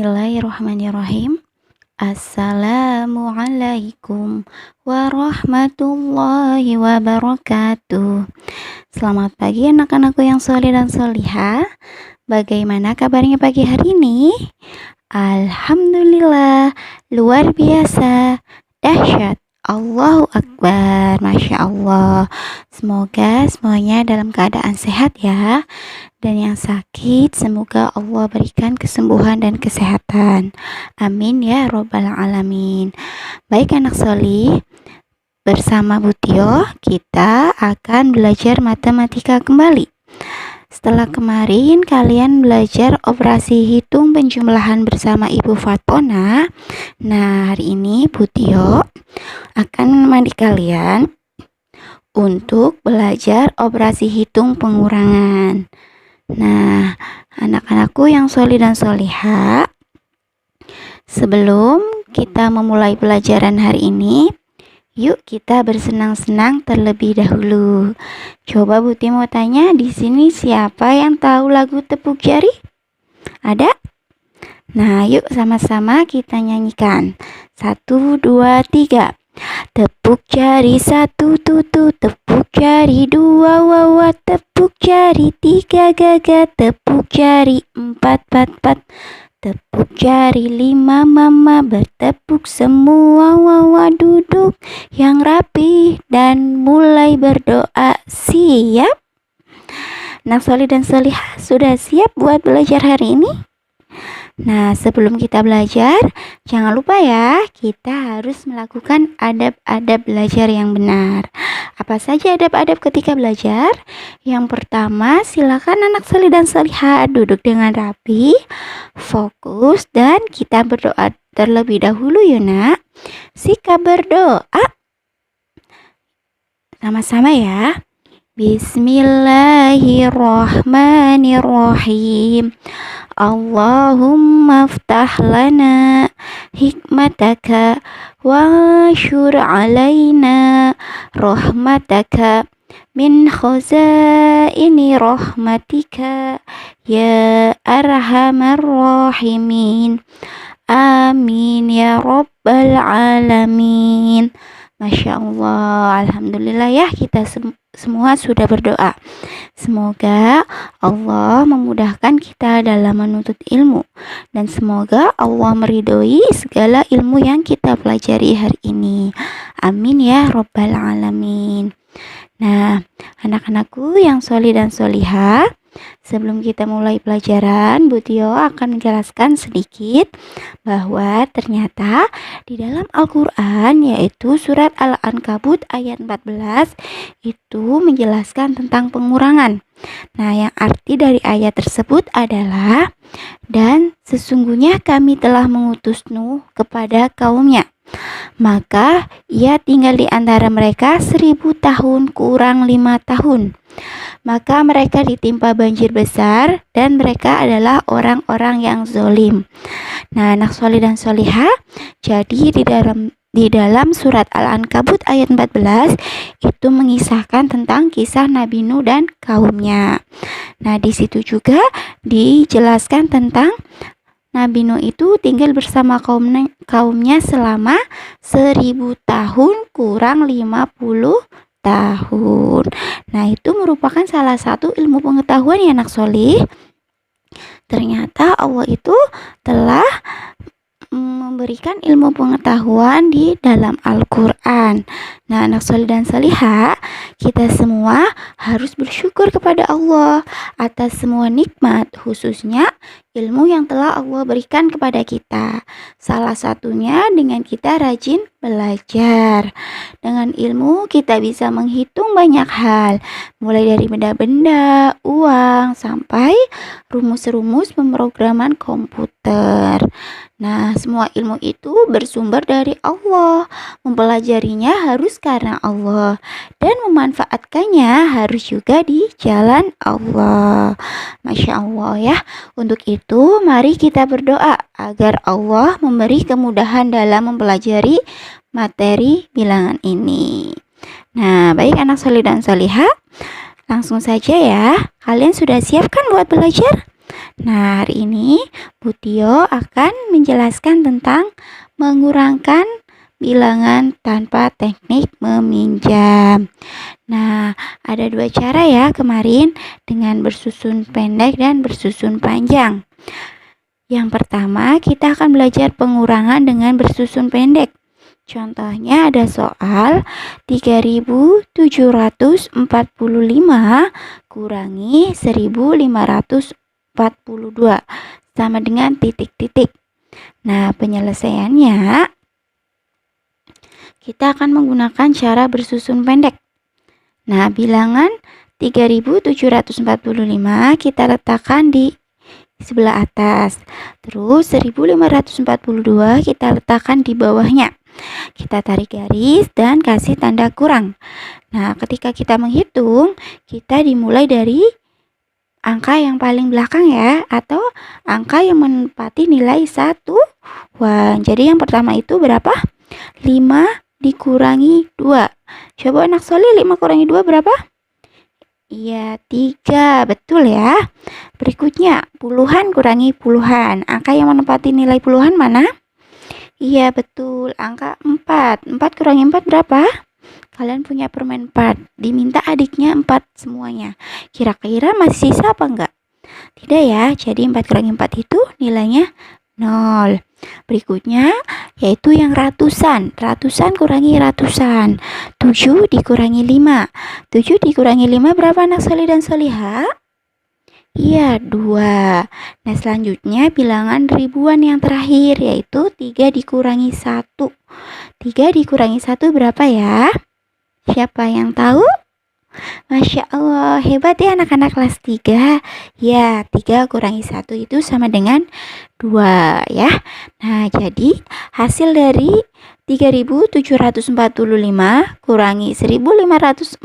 Bismillahirrahmanirrahim. Assalamualaikum warahmatullahi wabarakatuh. Selamat pagi anak-anakku yang soleh dan solihah. Bagaimana kabarnya pagi hari ini? Alhamdulillah, luar biasa, dahsyat. Allahu Akbar, Masya Allah. Semoga semuanya dalam keadaan sehat ya. Dan yang sakit, semoga Allah berikan kesembuhan dan kesehatan. Amin ya Robbal Alamin. Baik anak solih, bersama Bu Tio, kita akan belajar matematika kembali. Setelah kemarin kalian belajar operasi hitung penjumlahan bersama Ibu Fatona. Nah, hari ini Bu Tio akan menemani kalian untuk belajar operasi hitung pengurangan. Nah, anak-anakku yang solih dan solihah, sebelum kita memulai pelajaran hari ini, yuk kita bersenang-senang terlebih dahulu. Coba Bu Tio mau tanya, di sini siapa yang tahu lagu Tepuk Jari? Ada? Nah, yuk sama-sama kita nyanyikan. 1, 2, 3. Tepuk jari 1 tutu, tepuk jari 2 wawa, tepuk jari 3 gaga, tepuk jari 4 pat pat, tepuk jari 5 mama, bertepuk semua wawa, duduk yang rapi dan mulai berdoa. Siap? Nah, solih dan solihah sudah siap buat belajar hari ini? Nah, sebelum kita belajar, jangan lupa ya, kita harus melakukan adab-adab belajar yang benar. Apa saja adab-adab ketika belajar? Yang pertama, silakan anak solih dan solihah duduk dengan rapi, fokus, dan kita berdoa terlebih dahulu yuk nak. Sikap berdoa. Sama-sama ya. Bismillahirrahmanirrahim. Allahumma aftah lana hikmataka wa syur alaina rahmataka min khazaini rahmatika ya arhamar rahimin. Amin ya Rabbal Alamin. Masya Allah, Alhamdulillah ya, kita semua sudah berdoa. Semoga Allah memudahkan kita dalam menuntut ilmu, dan semoga Allah meridhoi segala ilmu yang kita pelajari hari ini. Amin ya Rabbal Alamin. Nah, anak-anakku yang solih dan solihah, sebelum kita mulai pelajaran, Bu Tio akan menjelaskan sedikit bahwa ternyata di dalam Al-Quran, yaitu surat Al-Ankabut ayat 14, itu menjelaskan tentang pengurangan. Nah, yang arti dari ayat tersebut adalah, dan sesungguhnya kami telah mengutus Nuh kepada kaumnya, maka ia tinggal di antara mereka 1000 tahun kurang 5 tahun. Maka mereka ditimpa banjir besar dan mereka adalah orang-orang yang zolim. Nah, anak solih dan solihah, jadi di dalam surat Al-Ankabut ayat 14 itu mengisahkan tentang kisah Nabi Nuh dan kaumnya. Nah, di situ juga dijelaskan tentang Nabi Nuh itu tinggal bersama kaumnya selama 1000 tahun kurang 50 tahun. Nah, itu merupakan salah satu ilmu pengetahuan ya anak solih. Ternyata Allah itu telah memberikan ilmu pengetahuan di dalam Al-Quran. Nah, anak solih dan solihah, kita semua harus bersyukur kepada Allah atas semua nikmat, khususnya ilmu yang telah Allah berikan kepada kita. Salah satunya dengan kita rajin belajar. Dengan ilmu kita bisa menghitung banyak hal, mulai dari benda-benda, uang, sampai rumus-rumus pemrograman komputer. Nah, semua ilmu itu bersumber dari Allah. Mempelajarinya harus karena Allah, dan memanfaatkannya harus juga di jalan Allah. Masya Allah ya. Untuk itu, mari kita berdoa agar Allah memberi kemudahan dalam mempelajari materi bilangan ini. Nah, baik anak solih dan solihah, langsung saja ya. Kalian sudah siap kan buat belajar? Nah, hari ini Bu Tio akan menjelaskan tentang mengurangkan bilangan tanpa teknik meminjam. Nah, ada dua cara ya kemarin, dengan bersusun pendek dan bersusun panjang. Yang pertama, kita akan belajar pengurangan dengan bersusun pendek. Contohnya ada soal 3745 kurangi 1542 sama dengan titik-titik. Nah, penyelesaiannya kita akan menggunakan cara bersusun pendek. Nah, bilangan 3745 kita letakkan di sebelah atas. Terus 1542 kita letakkan di bawahnya. Kita tarik garis dan kasih tanda kurang. Nah, ketika kita menghitung, kita dimulai dari angka yang paling belakang ya, atau angka yang menempati nilai 1. Jadi yang pertama itu berapa? 5 dikurangi 2. Coba anak Soli, 5 kurangi 2 berapa? Iya, 3. Betul ya. Berikutnya, puluhan kurangi puluhan. Angka yang menempati nilai puluhan mana? Iya, betul. Angka 4. 4 kurangi 4 berapa? Kalian punya permen 4. Diminta adiknya 4 semuanya. Kira-kira masih sisa apa enggak? Tidak ya. Jadi 4 kurangi 4 itu nilainya 0. Berikutnya yaitu yang ratusan. Ratusan kurangi ratusan. 7 dikurangi 5. 7 dikurangi 5 berapa anak Soli dan Soliha? Iya, 2. Nah, selanjutnya bilangan ribuan yang terakhir, yaitu 3 dikurangi 1. 3 dikurangi 1 berapa ya? Siapa yang tahu? Masya Allah, hebat ya anak-anak kelas 3. Ya, 3 kurangi 1 itu sama dengan 2 ya. Nah, jadi hasil dari 3745 kurangi 1542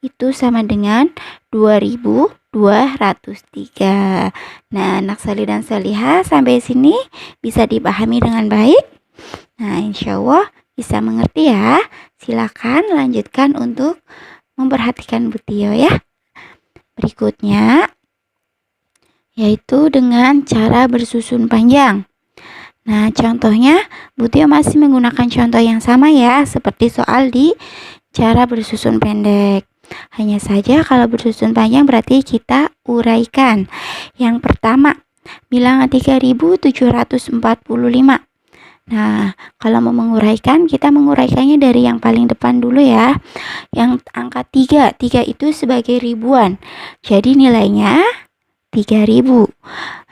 itu sama dengan 2203. Nah, anak Soli dan Soliha sampai sini bisa dipahami dengan baik? Nah, insya Allah bisa mengerti ya. Silakan lanjutkan untuk memperhatikan Bu Tio ya. Berikutnya yaitu dengan cara bersusun panjang. Nah, contohnya Bu Tio masih menggunakan contoh yang sama ya, seperti soal di cara bersusun pendek. Hanya saja kalau bersusun panjang berarti kita uraikan. Yang pertama, bilangan 3745. Nah, kalau mau menguraikan, kita menguraikannya dari yang paling depan dulu ya. Yang angka 3. 3 itu sebagai ribuan. Jadi nilainya 3000.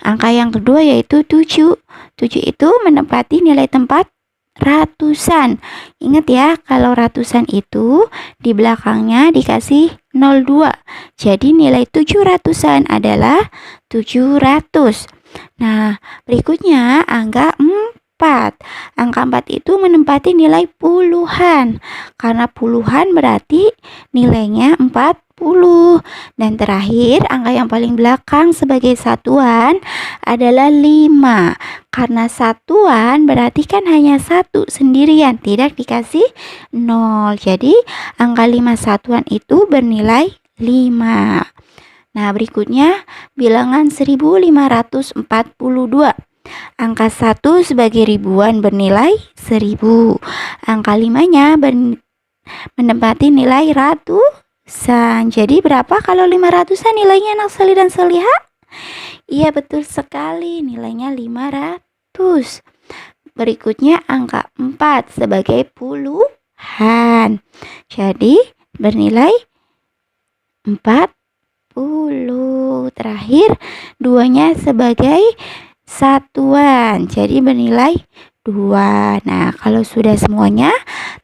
Angka yang kedua yaitu 7. 7 itu menempati nilai tempat ratusan. Ingat ya, kalau ratusan itu di belakangnya dikasih 02. Jadi nilai 700-an adalah 700. Nah, berikutnya angka 4. Angka 4 itu menempati nilai puluhan. Karena puluhan berarti nilainya 40. Dan terakhir, angka yang paling belakang sebagai satuan adalah 5. Karena satuan berarti kan hanya 1 sendirian, tidak dikasih 0. Jadi angka 5 satuan itu bernilai 5. Nah, berikutnya bilangan 1542. Angka 1 sebagai ribuan bernilai 1000. Angka 5-nya menempati nilai ratusan. Jadi berapa kalau 500-an nilainya anak Soli dan Soliha? Iya, betul sekali, nilainya 500. Berikutnya angka 4 sebagai puluhan. Jadi bernilai 40. Terakhir 2-nya sebagai satuan, jadi bernilai 2. Nah, kalau sudah semuanya,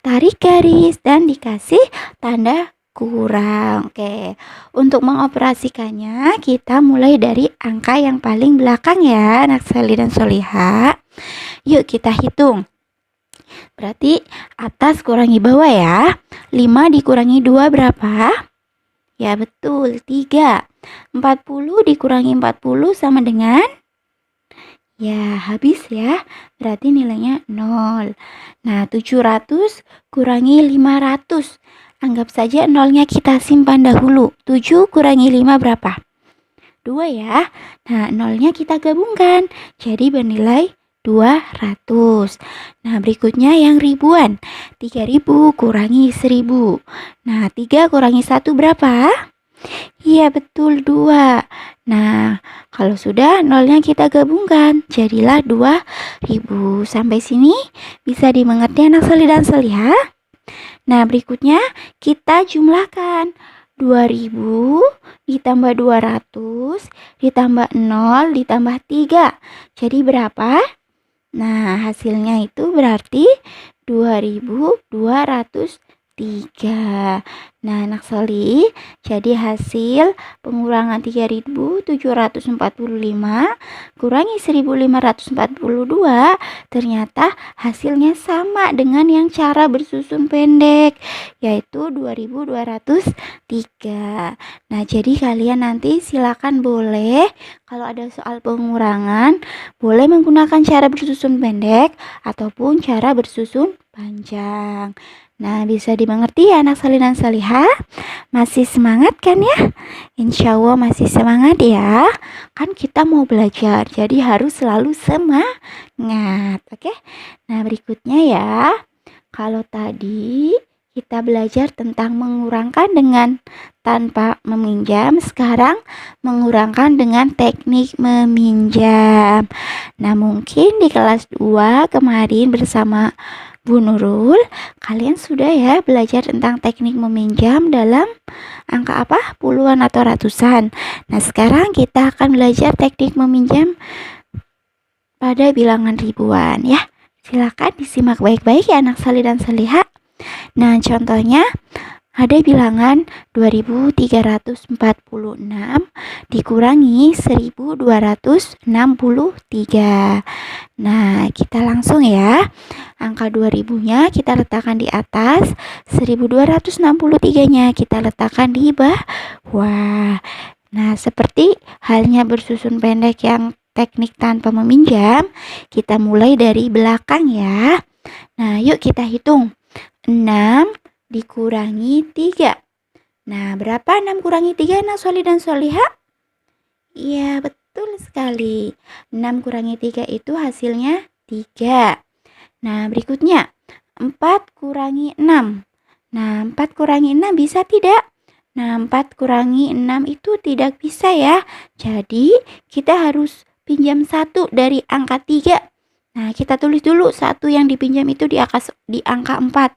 tarik garis dan dikasih tanda kurang. Oke, untuk mengoperasikannya kita mulai dari angka yang paling belakang ya anak Soli dan Soliha. Yuk kita hitung. Berarti atas kurangi bawah ya. 5 dikurangi 2 berapa? Ya betul, 3. 40 dikurangi 40 sama dengan, ya, habis ya. Berarti nilainya 0. Nah, 700 kurangi 500. Anggap saja nolnya kita simpan dahulu. 7 kurangi 5 berapa? 2 ya. Nah, nolnya kita gabungkan, jadi bernilai 200. Nah, berikutnya yang ribuan. 3000 kurangi 1000. Nah, 3 kurangi 1 berapa? Iya, betul 2. Nah, kalau sudah nolnya kita gabungkan, jadilah 2000. Sampai sini bisa dimengerti anak solih dan solihah? Nah, berikutnya kita jumlahkan. 2000 ditambah 200 ditambah 0 ditambah 3. Jadi berapa? Nah, hasilnya itu berarti 2203. Nah, anak solih, jadi hasil pengurangan 3745 kurangi 1542 ternyata hasilnya sama dengan yang cara bersusun pendek, yaitu 2203. Nah, jadi kalian nanti silakan boleh kalau ada soal pengurangan boleh menggunakan cara bersusun pendek ataupun cara bersusun panjang. Nah, bisa dimengerti ya anak solih dan solihah? Masih semangat kan ya? Insya Allah masih semangat ya. Kan kita mau belajar, jadi harus selalu semangat. Oke? Nah, berikutnya ya. Kalau tadi kita belajar tentang mengurangkan dengan tanpa meminjam, sekarang mengurangkan dengan teknik meminjam. Nah, mungkin di kelas 2 kemarin bersama Bu Nurul, kalian sudah ya belajar tentang teknik meminjam dalam angka apa? Puluhan atau ratusan. Nah, sekarang kita akan belajar teknik meminjam pada bilangan ribuan ya. Silakan disimak baik-baik ya anak solih dan solihah. Nah, contohnya ada bilangan 2346 dikurangi 1263. Nah, kita langsung ya. Angka 2000-nya kita letakkan di atas, 1263-nya kita letakkan di bawah. Nah, seperti halnya bersusun pendek yang teknik tanpa meminjam, kita mulai dari belakang ya. Nah, yuk kita hitung. 6 dikurangi 3. Nah, berapa 6 kurangi 3 anak solih dan solihah? Iya, betul sekali. 6 kurangi 3 itu hasilnya 3. Nah, berikutnya 4 kurangi 6. Nah, 4 kurangi 6 bisa tidak? Nah, 4 kurangi 6 itu tidak bisa ya. Jadi, kita harus pinjam 1 dari angka 3. Nah, kita tulis dulu 1 yang dipinjam itu di angka 4.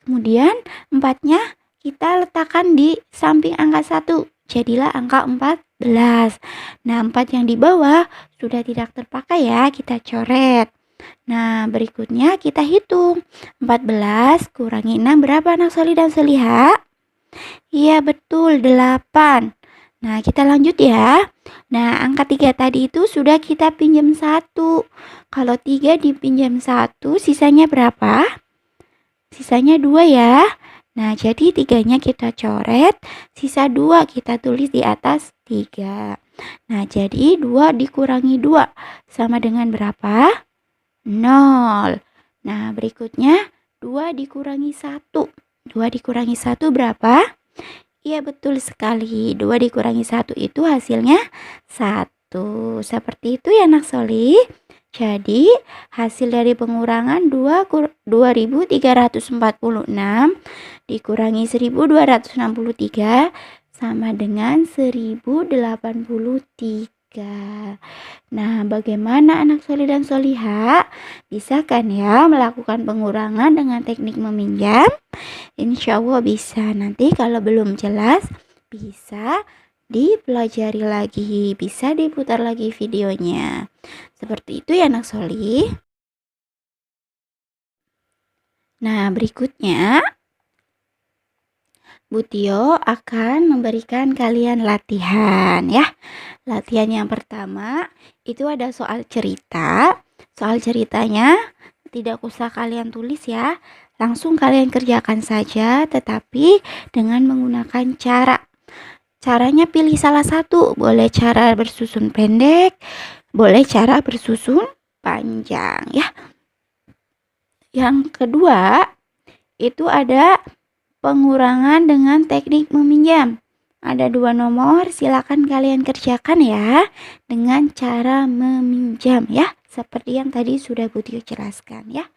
Kemudian 4-nya kita letakkan di samping angka 1. Jadilah angka 14. Nah, 4 yang di bawah sudah tidak terpakai ya, kita coret. Nah, berikutnya kita hitung. 14 kurangi 6 berapa anak solih dan solihah? Iya, betul, 8. Nah, kita lanjut ya. Nah, angka 3 tadi itu sudah kita pinjam 1. Kalau 3 dipinjam 1, sisanya berapa? Sisanya 2 ya. Nah, jadi 3-nya kita coret, sisa 2 kita tulis di atas 3. Nah, jadi 2 dikurangi 2 sama dengan berapa? 0. Nah, berikutnya 2 dikurangi 1. 2 dikurangi 1 berapa? Iya, betul sekali. 2 dikurangi 1 itu hasilnya 1. Seperti itu ya anak solih. Jadi, hasil dari pengurangan 2346 dikurangi 1263 sama dengan 1083. Nah, bagaimana anak solih dan solihah? Bisa kan ya melakukan pengurangan dengan teknik meminjam? Insya Allah bisa. Nanti kalau belum jelas, bisa dipelajari lagi, bisa diputar lagi videonya. Seperti itu ya anak solih. Nah, berikutnya Bu Tio akan memberikan kalian latihan ya. Latihan yang pertama itu ada soal cerita. Soal ceritanya tidak usah kalian tulis ya. Langsung kalian kerjakan saja, tetapi dengan menggunakan caranya pilih salah satu. Boleh cara bersusun pendek, boleh cara bersusun panjang ya. Yang kedua itu ada pengurangan dengan teknik meminjam. Ada 2 nomor, silakan kalian kerjakan ya dengan cara meminjam ya, seperti yang tadi sudah Butio jelaskan ya.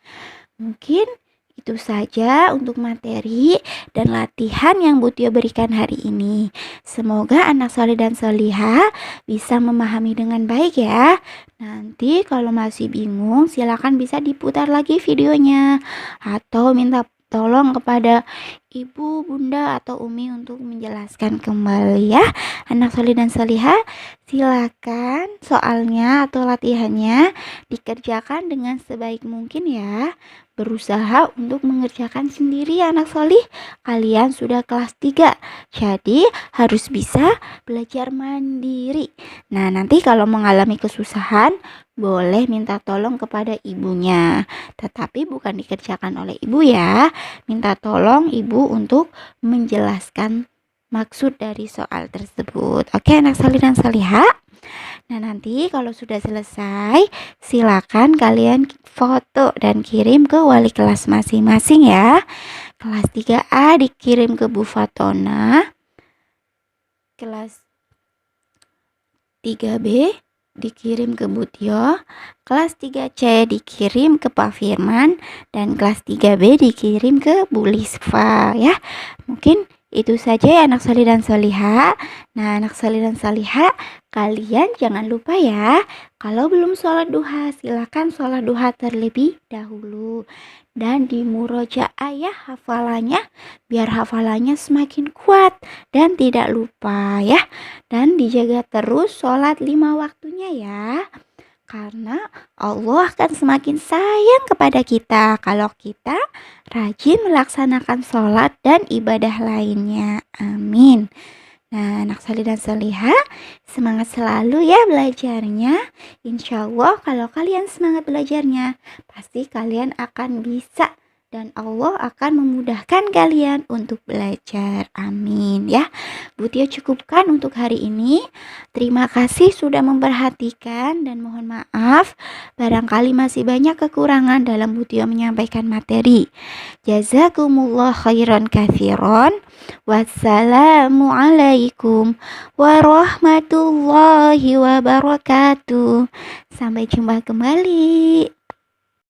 Mungkin itu saja untuk materi dan latihan yang Butio berikan hari ini. Semoga anak soleh dan solihah bisa memahami dengan baik ya. Nanti kalau masih bingung silakan bisa diputar lagi videonya atau minta tolong kepada ibu, bunda, atau umi untuk menjelaskan kembali ya. Anak soleh dan solihah, silakan soalnya atau latihannya dikerjakan dengan sebaik mungkin ya. Berusaha untuk mengerjakan sendiri ya anak solih. Kalian sudah kelas 3, jadi harus bisa belajar mandiri. Nah, nanti kalau mengalami kesusahan, boleh minta tolong kepada ibunya. Tetapi bukan dikerjakan oleh ibu ya. Minta tolong ibu untuk menjelaskan maksud dari soal tersebut. Oke, anak solih dan solihah. Nah, nanti kalau sudah selesai, silakan kalian foto dan kirim ke wali kelas masing-masing ya. Kelas 3A dikirim ke Bu Fatona. Kelas 3B dikirim ke Butio, kelas 3C dikirim ke Pak Firman, dan kelas 3B dikirim ke Bu Lisfa ya. Mungkin itu saja ya anak solih dan solihah. Nah, anak solih dan solihah, kalian jangan lupa ya, kalau belum sholat duha, silakan sholat duha terlebih dahulu. Dan di murojaah ya hafalannya, biar hafalannya semakin kuat dan tidak lupa ya. Dan dijaga terus sholat 5 waktunya ya. Karena Allah akan semakin sayang kepada kita kalau kita rajin melaksanakan sholat dan ibadah lainnya. Amin. Nah, anak solih dan solihah, semangat selalu ya belajarnya. Insya Allah kalau kalian semangat belajarnya, pasti kalian akan bisa dan Allah akan memudahkan kalian untuk belajar. Amin ya. Butio cukupkan untuk hari ini. Terima kasih sudah memperhatikan dan mohon maaf barangkali masih banyak kekurangan dalam Butio menyampaikan materi. Jazakumullah khairan katsiran. Wassalamualaikum warahmatullahi wabarakatuh. Sampai jumpa kembali.